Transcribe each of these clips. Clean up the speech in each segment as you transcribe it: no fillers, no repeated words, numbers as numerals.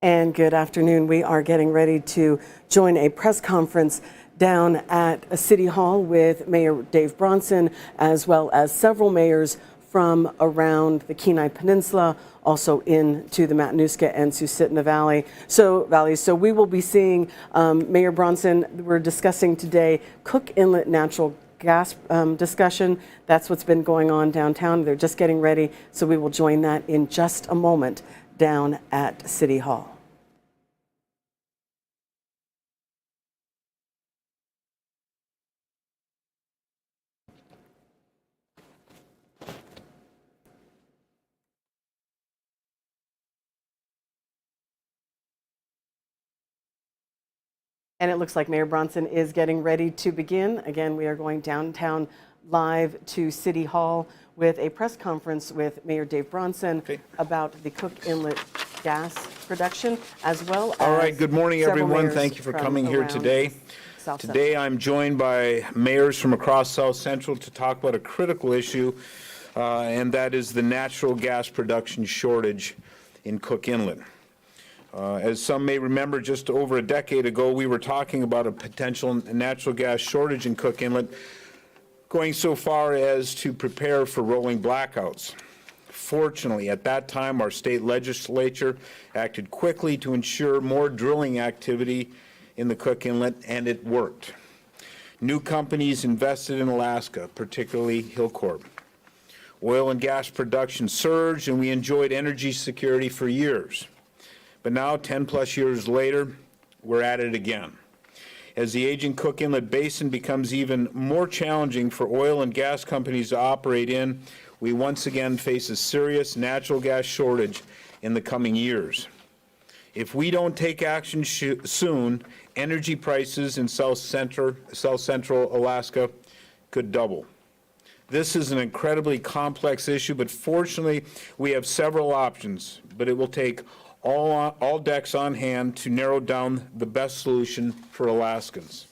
And good afternoon. We are getting ready to join a press conference down at City Hall with Mayor Dave Bronson, as well as several mayors from around the Kenai Peninsula, also into the Matanuska and Susitna Valley. So we will be seeing Mayor Bronson. We're discussing today Cook Inlet natural gas discussion. That's what's been going on downtown. They're just getting ready, so we will join that in just a moment down at City Hall. And it looks like Mayor Bronson is getting ready to begin. Again, we are going downtown live to City Hall with a press conference with Mayor Dave Bronson about the Cook Inlet gas production, as well as All right, good morning, everyone. Thank you for coming here today. Today I'm joined by mayors from across South Central to talk about a critical issue, and that is the natural gas production shortage in Cook Inlet. As some may remember, just over a decade ago, we were talking about a potential natural gas shortage in Cook Inlet, going so far as to prepare for rolling blackouts. Fortunately, at that time, our state legislature acted quickly to ensure more drilling activity in the Cook Inlet, and it worked. New companies invested in Alaska, particularly Hilcorp. Oil and gas production surged, and we enjoyed energy security for years. But now, 10-plus years later, we're at it again. As the aging Cook Inlet Basin becomes even more challenging for oil and gas companies to operate in, we once again face a serious natural gas shortage in the coming years. If we don't take action soon, energy prices in South Central Alaska could double. This is an incredibly complex issue, but fortunately, we have several options, but it will take all decks on hand to narrow down the best solution for Alaskans.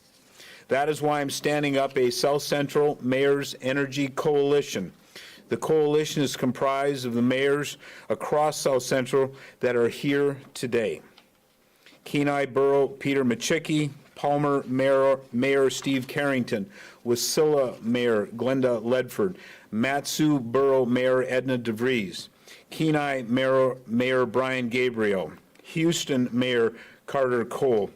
That is why I'm standing up a South Central Mayors Energy Coalition. The coalition is comprised of the mayors across South Central that are here today. Kenai Borough Peter Machicki, Palmer Mayor Steve Carrington, Wasilla Mayor Glenda Ledford, Mat-Su Borough Mayor Edna DeVries, Kenai Mayor Brian Gabriel, Houston Mayor Carter Cole.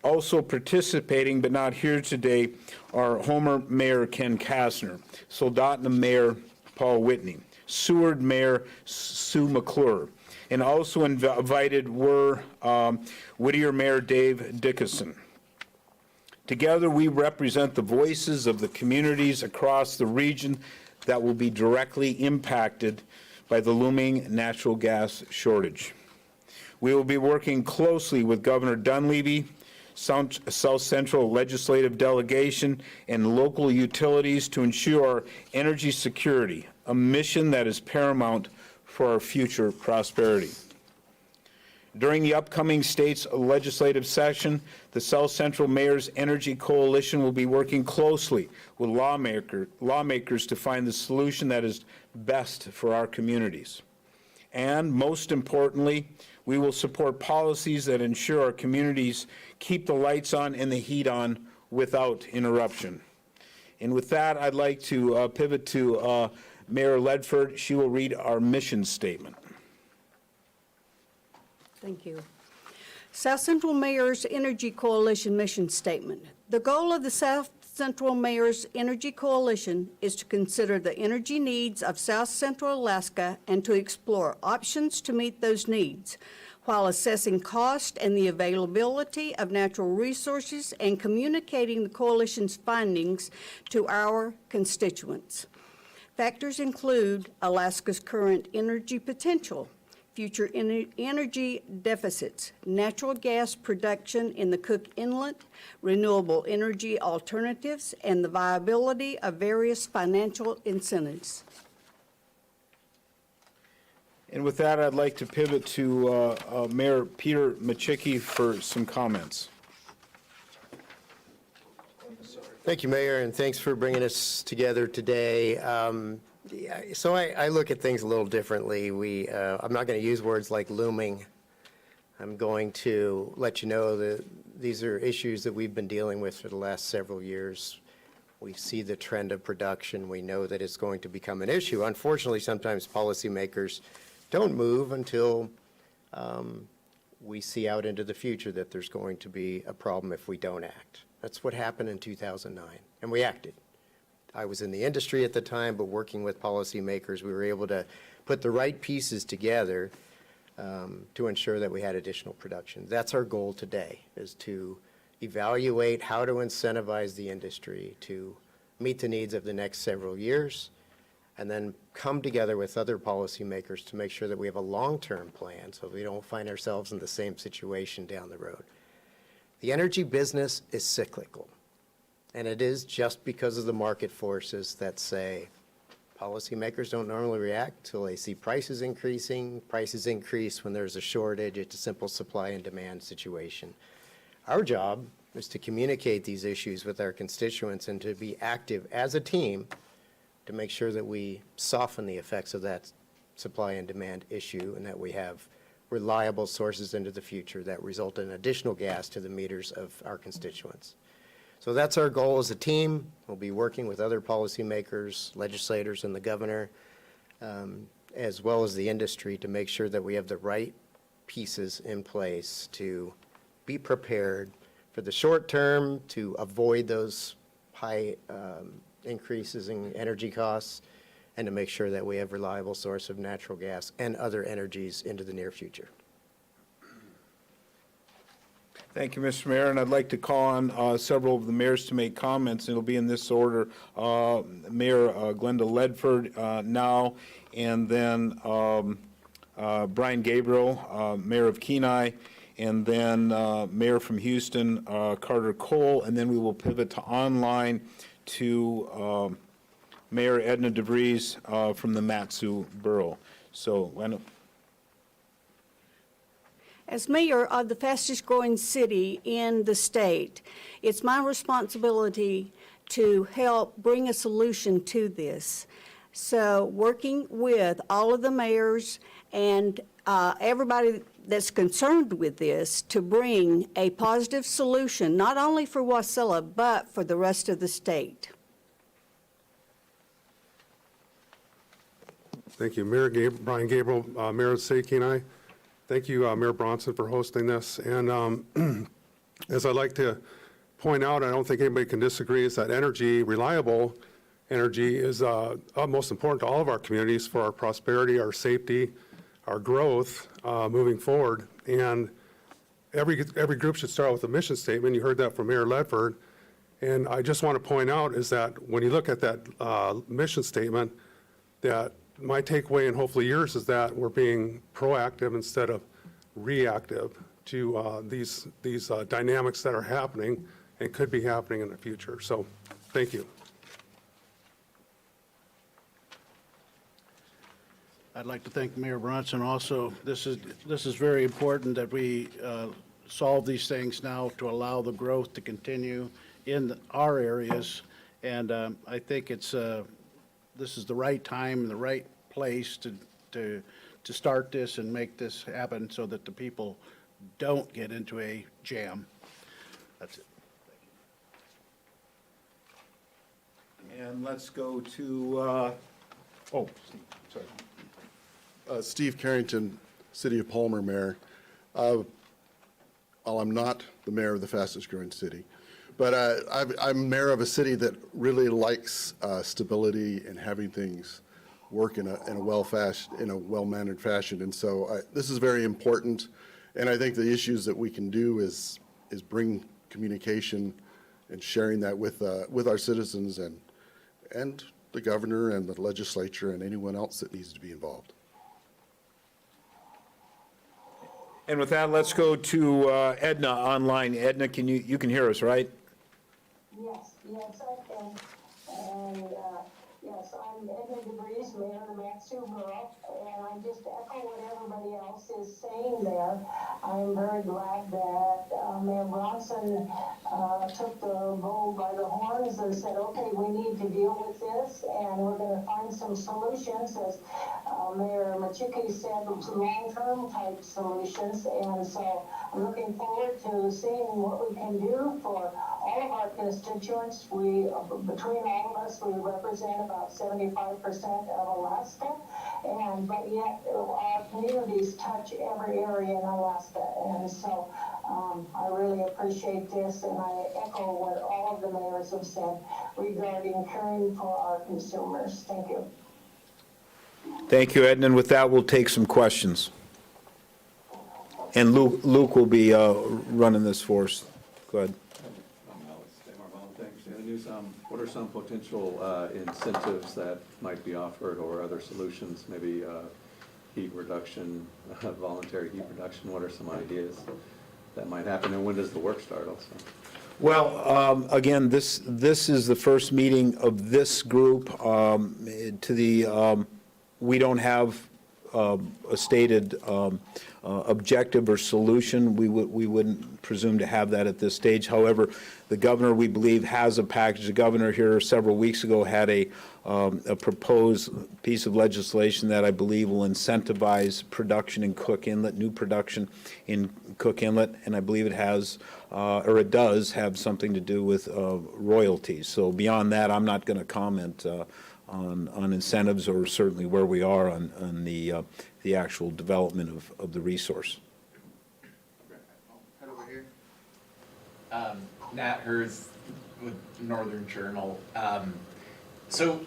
Also participating but not here today are Homer Mayor Ken Kastner, Soldotna Mayor Paul Whitney, Seward Mayor Sue McClure, and also invited were Whittier Mayor Dave Dickinson. Together we represent the voices of the communities across the region that will be directly impacted by the looming natural gas shortage. We will be working closely with Governor Dunleavy, South Central Legislative Delegation, and local utilities to ensure our energy security, a mission that is paramount for our future prosperity. During the upcoming state's legislative session, the South Central Mayors Energy Coalition will be working closely with lawmakers to find the solution that is best for our communities. And most importantly, we will support policies that ensure our communities keep the lights on and the heat on without interruption. And with that, I'd like to pivot to Mayor Ledford. She will read our mission statement. Thank you. South Central Mayors Energy Coalition mission statement. The goal of the South Central Mayors Energy Coalition is to consider the energy needs of South Central Alaska and to explore options to meet those needs while assessing cost and the availability of natural resources and communicating the coalition's findings to our constituents. Factors include Alaska's current energy potential, future energy deficits, natural gas production in the Cook Inlet, renewable energy alternatives, and the viability of various financial incentives. And with that, I'd like to pivot to Mayor Peter Machicki for some comments. Thank you, Mayor, and thanks for bringing us together today. So I look at things a little differently. I'm not going to use words like looming. I'm going to let you know that these are issues that we've been dealing with for the last several years. We see the trend of production. We know that it's going to become an issue. Unfortunately, sometimes policymakers don't move until we see out into the future that there's going to be a problem if we don't act. That's what happened in 2009, and we acted. I was in the industry at the time, but working with policymakers, we were able to put the right pieces together to ensure that we had additional production. That's our goal today, is to evaluate how to incentivize the industry to meet the needs of the next several years, and then come together with other policymakers to make sure that we have a long-term plan so we don't find ourselves in the same situation down the road. The energy business is cyclical, and it is just because of the market forces that say policymakers don't normally react till they see prices increasing. Prices increase when there's a shortage. It's a simple supply and demand situation. Our job is to communicate these issues with our constituents and to be active as a team to make sure that we soften the effects of that supply and demand issue, and that we have reliable sources into the future that result in additional gas to the meters of our constituents. So that's our goal as a team. We'll be working with other policymakers, legislators, and the governor, as well as the industry, to make sure that we have the right pieces in place to be prepared for the short term, to avoid those high increases in energy costs, and to make sure that we have reliable source of natural gas and other energies into the near future. Thank you, Mr. Mayor, and I'd like to call on several of the mayors to make comments. It'll be in this order. Mayor Glenda Ledford now, and then Brian Gabriel, Mayor of Kenai, and then Mayor from Houston, Carter Cole, and then we will pivot to online to Mayor Edna DeVries from the Mat-Su Borough. So, As mayor of the fastest growing city in the state, it's my responsibility to help bring a solution to this. So working with all of the mayors and everybody that's concerned with this to bring a positive solution, not only for Wasilla, but for the rest of the state. Thank you, Brian Gabriel, Mayor of the City of Kenai. Thank you, Mayor Bronson, for hosting this. And as I like to point out, I don't think anybody can disagree, is that energy, reliable energy, is most important to all of our communities for our prosperity, our safety, our growth moving forward. And every group should start with a mission statement. You heard that from Mayor Ledford. And I just want to point out is that when you look at that mission statement, that my takeaway, and hopefully yours, is that we're being proactive instead of reactive to these dynamics that are happening and could be happening in the future. So thank you. I'd like to thank Mayor Bronson also. This is very important that we solve these things now to allow the growth to continue in our areas. And I think this is the right time and the right place to start this and make this happen so that the people don't get into a jam. That's it. and let's go to, sorry. Steve Carrington, City of Palmer Mayor. While I'm not the mayor of the fastest growing city, but I'm mayor of a city that really likes stability and having things work in a well-mannered fashion. And so this is very important. And I think the issues that we can do is bring communication and sharing that with our citizens and the governor and the legislature and anyone else that needs to be involved. And with that, let's go to Edna online. Edna, you can hear us, right? Yes, I can. And yes, I'm Edna DeVries, mayor of the Mat-Su Borough, I just echo what everybody else is saying there. I'm very glad that Mayor Bronson took the bull by the horns and said, okay, we need to deal with this, and we're going to find some solutions, as Mayor Machiki said, long-term type solutions. And so I'm looking forward to seeing what we can do for all of our constituents. Between all of us, we represent about 75% of Alaska, but yet our communities touch every area in Alaska. And so I really appreciate this, and I echo what all of the mayors have said regarding caring for our consumers. Thank you. Thank you, Edna. And with that, we'll take some questions. And Luke will be running this for us. Go ahead. Thanks. And news, what are some potential incentives that might be offered, or other solutions, maybe heat reduction, voluntary heat reduction? What are some ideas that might happen, and when does the work start also? Well, again, this is the first meeting of this group. We don't have a stated objective or solution. We wouldn't presume to have that at this stage. However, the governor, we believe, has a package. The governor here several weeks ago had a proposed piece of legislation that I believe will incentivize production in Cook Inlet, new production in Cook Inlet, and I believe it has, or it does have something to do with royalties. So beyond that, I'm not going to comment on incentives, or certainly where we are on the actual development of the resource. Head over here. Nat Hers with Northern Journal. So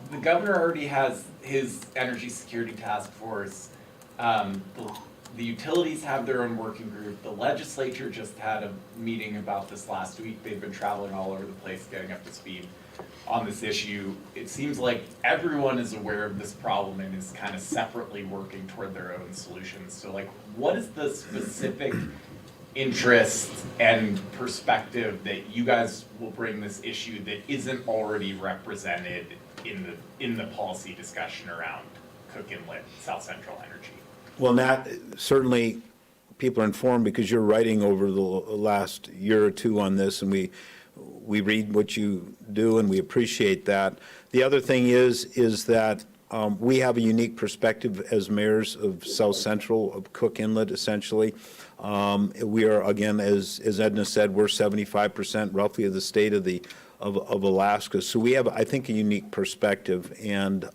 the governor already has his energy security task force. The utilities have their own working group. The legislature just had a meeting about this last week. They've been traveling all over the place, getting up to speed on this issue. It seems like everyone is aware of this problem and is kind of separately working toward their own solutions. So like, what is the specific interest and perspective that you guys will bring this issue that isn't already represented in the policy discussion around Cook Inlet, South Central Energy? Well, Nat, certainly people are informed because you're writing over the last year or two on this, and we read what you do, and we appreciate that. The other thing is that we have a unique perspective as mayors of South Central, of Cook Inlet, essentially. We are, again, as Edna said, we're 75% roughly of the state of Alaska. So we have, I think, a unique perspective, and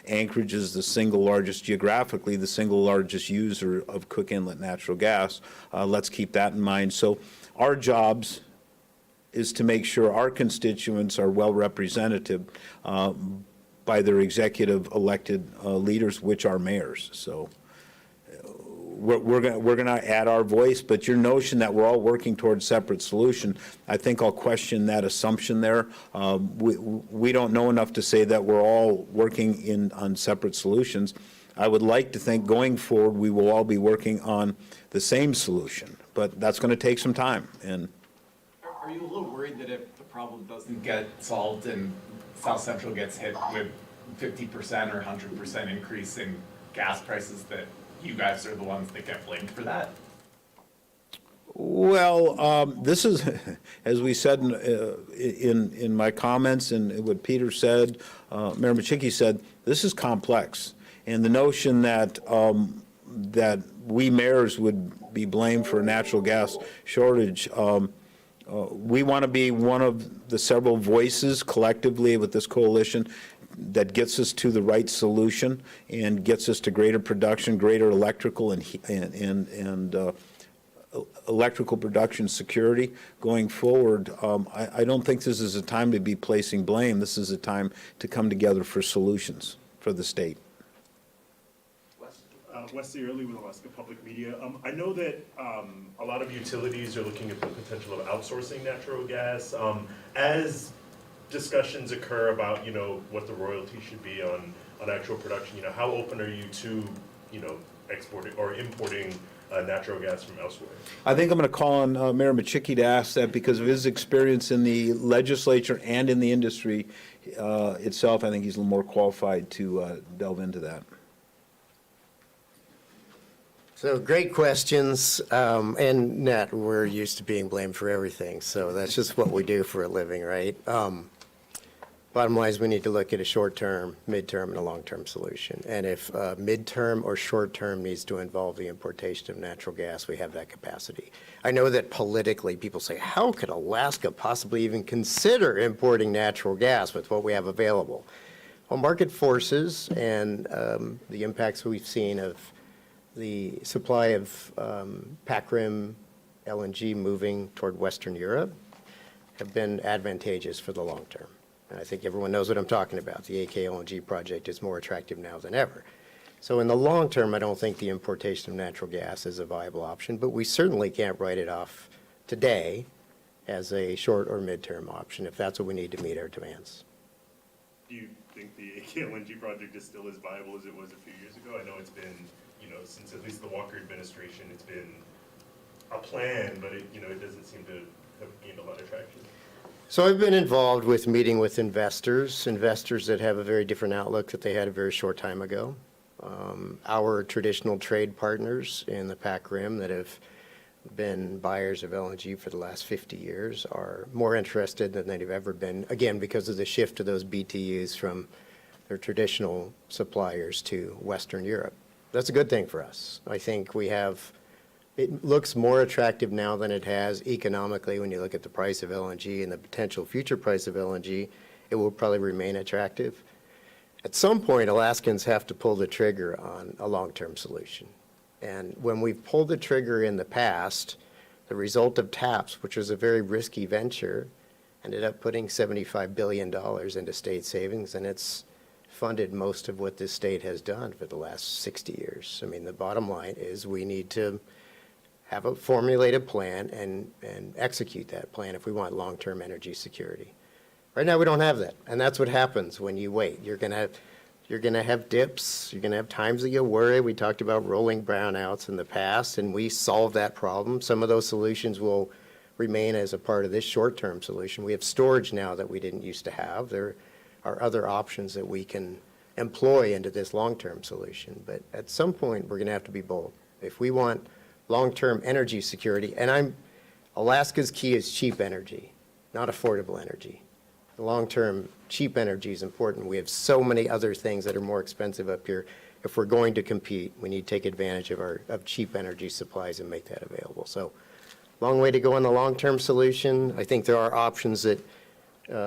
Anchorage is the single largest, geographically, the single largest user of Cook Inlet natural gas. Let's keep that in mind. So our jobs is to make sure our constituents are well represented by their executive elected leaders, which are mayors. So we're going to add our voice, but your notion that we're all working towards separate solution, I think I'll question that assumption there. We don't know enough to say that we're all working on separate solutions. I would like to think going forward we will all be working on the same solution, but that's going to take some time. And are you a little worried that if the problem doesn't get solved and South Central gets hit with 50% or 100% increase in gas prices, that you guys are the ones that get blamed for that? Well, this is, as we said in my comments and what Peter said, Mayor Machiki said, this is complex. And the notion that that we mayors would be blamed for a natural gas shortage, we want to be one of the several voices collectively with this coalition that gets us to the right solution and gets us to greater production, greater electrical and electrical production security going forward. I don't think this is a time to be placing blame. This is a time to come together for solutions for the state. Wesley Early with Alaska Public Media. I know that a lot of utilities are looking at the potential of outsourcing natural gas. As discussions occur about, what the royalty should be on actual production, how open are you to, exporting or importing natural gas from elsewhere? I think I'm going to call on Mayor Machiki to ask that because of his experience in the legislature and in the industry itself. I think he's a little more qualified to delve into that. So great questions. And Nat, we're used to being blamed for everything. So that's just what we do for a living, right? Bottom line is we need to look at a short-term, mid-term, and a long-term solution. And if mid-term or short-term needs to involve the importation of natural gas, we have that capacity. I know that politically people say, how could Alaska possibly even consider importing natural gas with what we have available? Well, market forces and the impacts we've seen of the supply of pack rim LNG moving toward Western Europe have been advantageous for the long term. And I think everyone knows what I'm talking about. The AK LNG project is more attractive now than ever. So in the long term, I don't think the importation of natural gas is a viable option, but we certainly can't write it off today as a short or midterm option if that's what we need to meet our demands. Do you think the AK LNG project is still as viable as it was a few years ago? I know it's been, since at least the Walker administration, it's been a plan, but it doesn't seem to have gained a lot of traction. So I've been involved with meeting with investors that have a very different outlook that they had a very short time ago. Our traditional trade partners in the Pac Rim that have been buyers of LNG for the last 50 years are more interested than they've ever been, again, because of the shift of those BTUs from their traditional suppliers to Western Europe. That's a good thing for us. I think it looks more attractive now than it has economically when you look at the price of LNG and the potential future price of LNG. It will probably remain attractive. At some point, Alaskans have to pull the trigger on a long-term solution. And when we've pulled the trigger in the past, the result of TAPS, which was a very risky venture, ended up putting $75 billion into state savings, and it's funded most of what this state has done for the last 60 years. I mean, the bottom line is we need to have a formulated plan and execute that plan if we want long-term energy security. Right now, we don't have that, and that's what happens when you wait. You're gonna have dips. You're gonna have times that you'll worry. We talked about rolling brownouts in the past, and we solved that problem. Some of those solutions will remain as a part of this short-term solution. We have storage now that we didn't used to have. There are other options that we can employ into this long-term solution, but at some point, we're gonna have to be bold. If we want long-term energy security, and Alaska's key is cheap energy, not affordable energy. The long-term cheap energy is important. We have so many other things that are more expensive up here. If we're going to compete, we need to take advantage of cheap energy supplies and make that available. So, long way to go on the long-term solution. I think there are options that,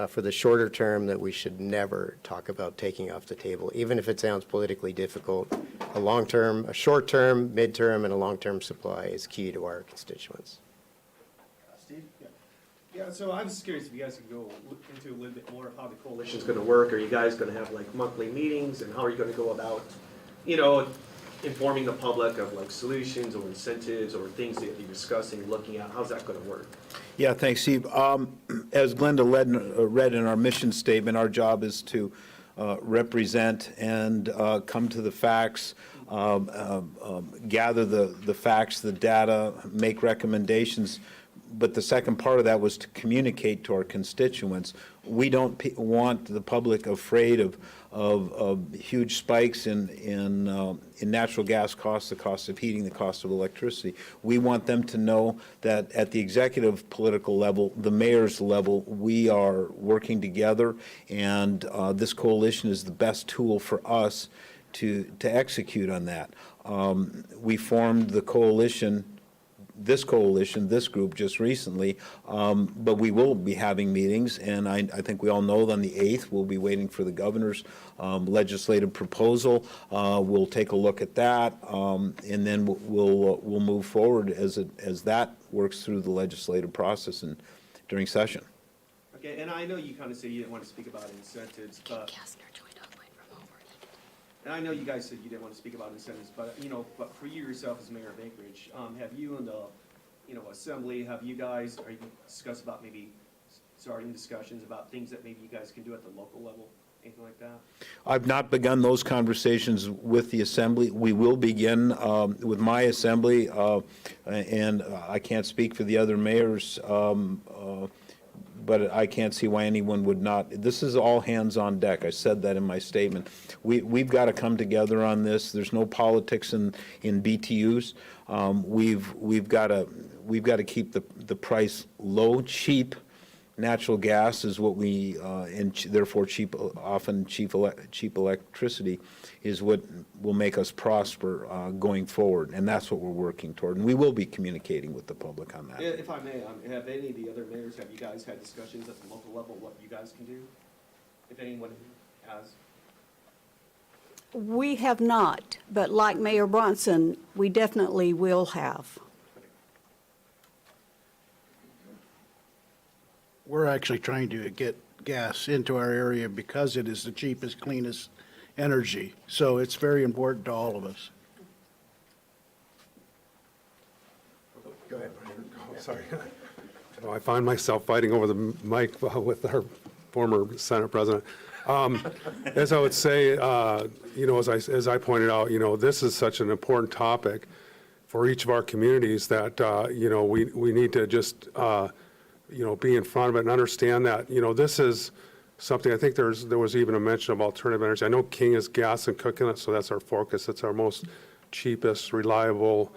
for the shorter term, that we should never talk about taking off the table, even if it sounds politically difficult. A short-term, mid-term, and a long-term supply is key to our constituents. Steve? Yeah, so I was curious if you guys could go into a little bit more of how the coalition's gonna work. Are you guys gonna have like monthly meetings, and how are you gonna go about, informing the public of like solutions or incentives or things that you're discussing, looking at? How's that gonna work? Yeah, thanks, Steve. As Glenda read in our mission statement, our job is to represent and come to the facts, gather the facts, the data, make recommendations. But the second part of that was to communicate to our constituents. We don't want the public afraid of huge spikes in natural gas costs, the cost of heating, the cost of electricity. We want them to know that at the executive political level, the mayor's level, we are working together, and this coalition is the best tool for us to execute on that. We formed the coalition, this group just recently, but we will be having meetings, and I think we all know that on the 8th, we'll be waiting for the governor's legislative proposal. We'll take a look at that, and then we'll move forward as that works through the legislative process and during session. Okay, and I know you kind of said you didn't want to speak about incentives, but and I know you guys said you didn't want to speak about incentives, but but for you yourself as mayor of Anchorage, have you and the assembly, are you discuss about maybe starting discussions about things that maybe you guys can do at the local level, anything like that? I've not begun those conversations with the assembly. We will begin with my assembly, and I can't speak for the other mayors. but I can't see why anyone would not. This is all hands on deck. I said that in my statement. We've got to come together on this. There's no politics in BTUs. We've got to keep the price low, cheap. Natural gas is what we, and therefore often cheap electricity is what will make us prosper going forward, and that's what we're working toward. And we will be communicating with the public on that. If I may, have any of the other mayors, have you guys had discussions at the local level, what you guys can do? If anyone has? We have not, but like Mayor Bronson, we definitely will have. We're actually trying to get gas into our area because it is the cheapest, cleanest energy. So it's very important to all of us. Go ahead, Brian. Oh, sorry. Oh, I find myself fighting over the mic with our former Senate president. As I would say, as I pointed out, this is such an important topic for each of our communities that, we need to just, be in front of it and understand that, this is something, I think there was even a mention of alternative energy. I know King is gas and Cook Inlet, so that's our focus. It's our most cheapest, reliable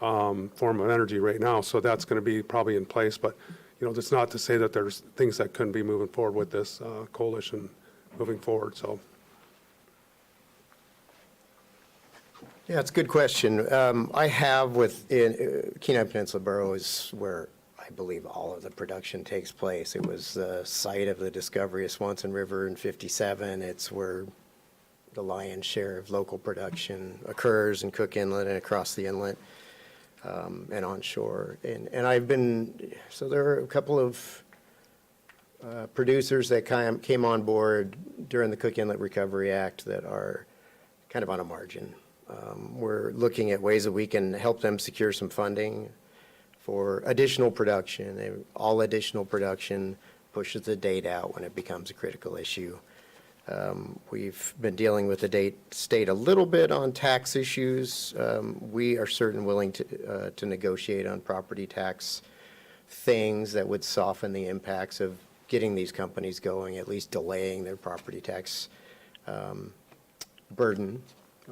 form of energy right now. So that's going to be probably in place. But, that's not to say that there's things that couldn't be moving forward with this coalition moving forward. So. Yeah, it's a good question. I have in Kenai Peninsula Borough is where I believe all of the production takes place. It was the site of the discovery of Swanson River in '57. It's where the lion's share of local production occurs in Cook Inlet and across the inlet and onshore. And I've been, so there are a couple of producers that came on board during the Cook Inlet Recovery Act that are kind of on a margin. We're looking at ways that we can help them secure some funding for additional production. And all additional production pushes the date out when it becomes a critical issue. We've been dealing with the state a little bit on tax issues. We are certainly willing to negotiate on property tax things that would soften the impacts of getting these companies going, at least delaying their property tax burden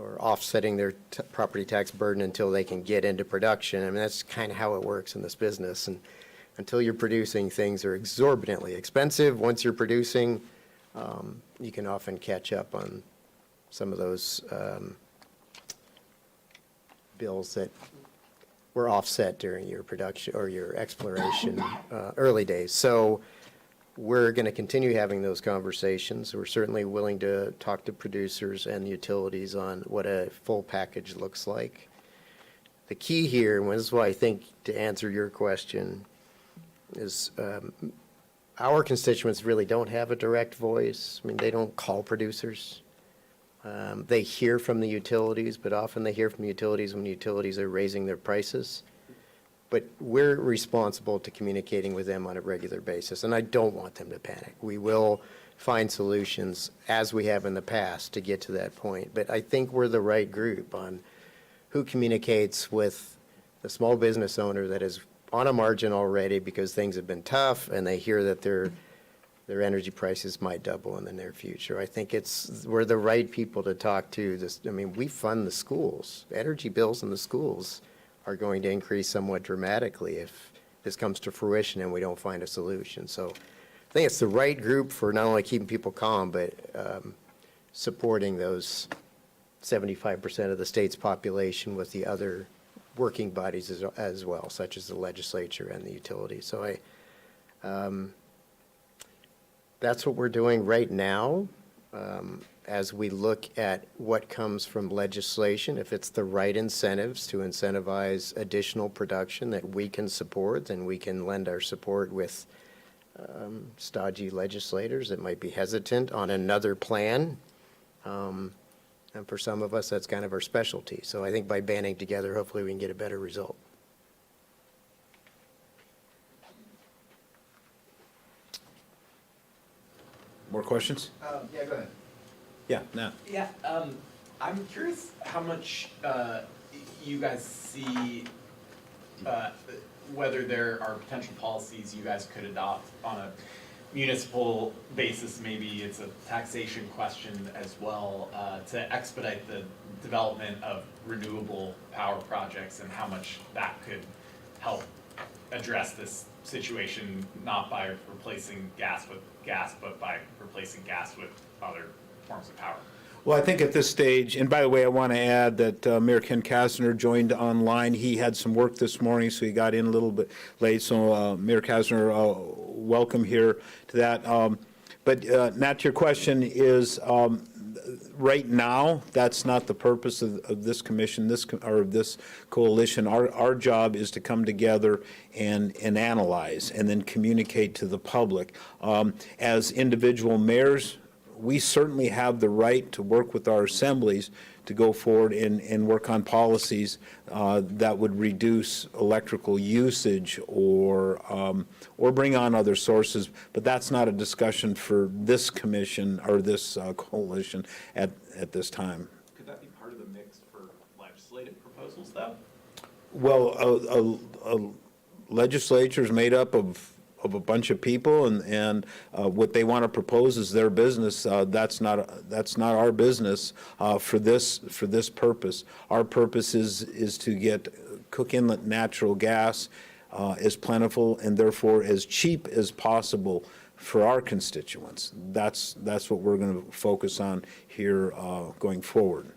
or offsetting their property tax burden until they can get into production. I mean, that's kind of how it works in this business. And until you're producing, things are exorbitantly expensive. Once you're producing, you can often catch up on some of those bills that were offset during your production or your exploration early days. So we're going to continue having those conversations. We're certainly willing to talk to producers and utilities on what a full package looks like. The key here, and this is why I think to answer your question, is our constituents really don't have a direct voice. I mean, they don't call producers. They hear from the utilities, but often they hear from utilities when utilities are raising their prices. But we're responsible to communicating with them on a regular basis, and I don't want them to panic. We will find solutions, as we have in the past, to get to that point. But I think we're the right group on who communicates with the small business owner that is on a margin already because things have been tough, and they hear that their energy prices might double in the near future. I think we're the right people to talk to. I mean, we fund the schools. Energy bills in the schools are going to increase somewhat dramatically if this comes to fruition and we don't find a solution. So I think it's the right group for not only keeping people calm, but supporting those 75% of the state's population with the other working bodies as well, such as the legislature and the utilities. So that's what we're doing right now. As we look at what comes from legislation, if it's the right incentives to incentivize additional production that we can support, then we can lend our support with stodgy legislators that might be hesitant on another plan. And for some of us, that's kind of our specialty. So I think by banding together, hopefully we can get a better result. More questions? Yeah, go ahead. Yeah, Nat. Yeah, I'm curious how much you guys see, whether there are potential policies you guys could adopt on a municipal basis, maybe it's a taxation question as well, to expedite the development of renewable power projects and how much that could help address this situation, not by replacing gas with gas, but by replacing gas with other forms of power. Well, I think at this stage, and by the way, I want to add that Mayor Ken Kastner joined online. He had some work this morning, so he got in a little bit late. So Mayor Kastner, welcome here to that. But Matt, to your question is, right now, that's not the purpose of this commission, or this coalition. Our job is to come together and analyze and then communicate to the public. As individual mayors, we certainly have the right to work with our assemblies to go forward and work on policies that would reduce electrical usage or bring on other sources. But that's not a discussion for this commission or this coalition at this time. Could that be part of the mix for legislative proposals, though? Well, a legislature is made up of a bunch of people, and what they want to propose is their business. That's not our business for this purpose. Our purpose is to get Cook Inlet natural gas as plentiful and therefore as cheap as possible for our constituents. That's what we're going to focus on here going forward.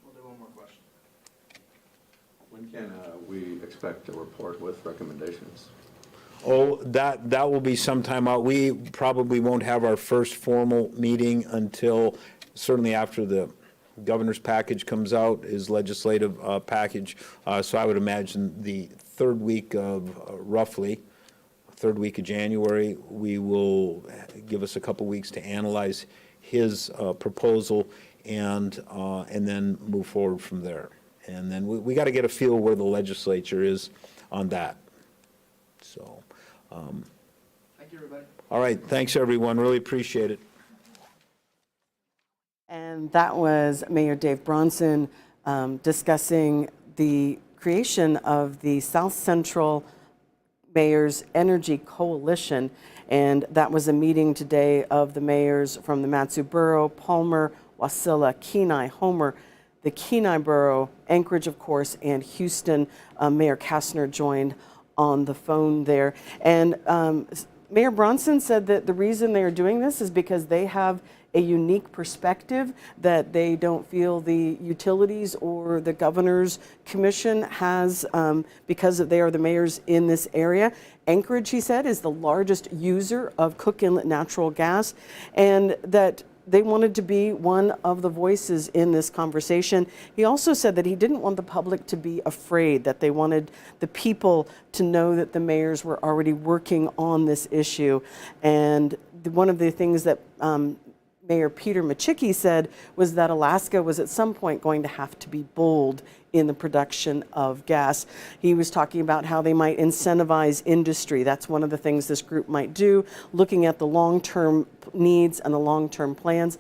We'll do one more question. When can we expect a report with recommendations? Oh, that will be sometime out. We probably won't have our first formal meeting until certainly after the governor's package comes out, his legislative package. So I would imagine the third week of January, we will give us a couple weeks to analyze his proposal and then move forward from there. And then we got to get a feel where the legislature is on that. So. Thank you, everybody. All right, thanks, everyone. Really appreciate it. And that was Mayor Dave Bronson discussing the creation of the South Central Mayors Energy Coalition. And that was a meeting today of the mayors from the Mat-Su Borough, Palmer, Wasilla, Kenai, Homer, the Kenai Borough, Anchorage, of course, and Houston. Mayor Kastner joined on the phone there. And Mayor Bronson said that the reason they are doing this is because they have a unique perspective that they don't feel the utilities or the governor's commission has because they are the mayors in this area. Anchorage, he said, is the largest user of Cook Inlet natural gas, and that they wanted to be one of the voices in this conversation. He also said that he didn't want the public to be afraid, that they wanted the people to know that the mayors were already working on this issue. And one of the things that Mayor Peter Machicki said was that Alaska was at some point going to have to be bold in the production of gas. He was talking about how they might incentivize industry. That's one of the things this group might do, looking at the long-term needs and the long-term plans.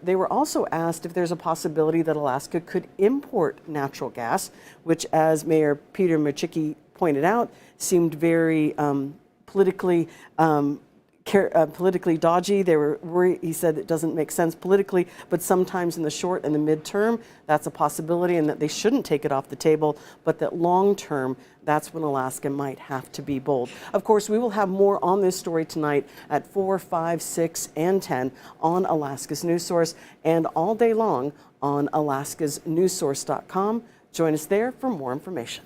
They were also asked if there's a possibility that Alaska could import natural gas, which, as Mayor Peter Machicki pointed out, seemed very politically dodgy. They were worried. He said it doesn't make sense politically, but sometimes in the short and the midterm, that's a possibility, and that they shouldn't take it off the table, but that long term, that's when Alaska might have to be bold. Of course, we will have more on this story tonight at 4, 5, 6, and 10 on Alaska's News Source, and all day long on alaskasnewssource.com. Join us there for more information.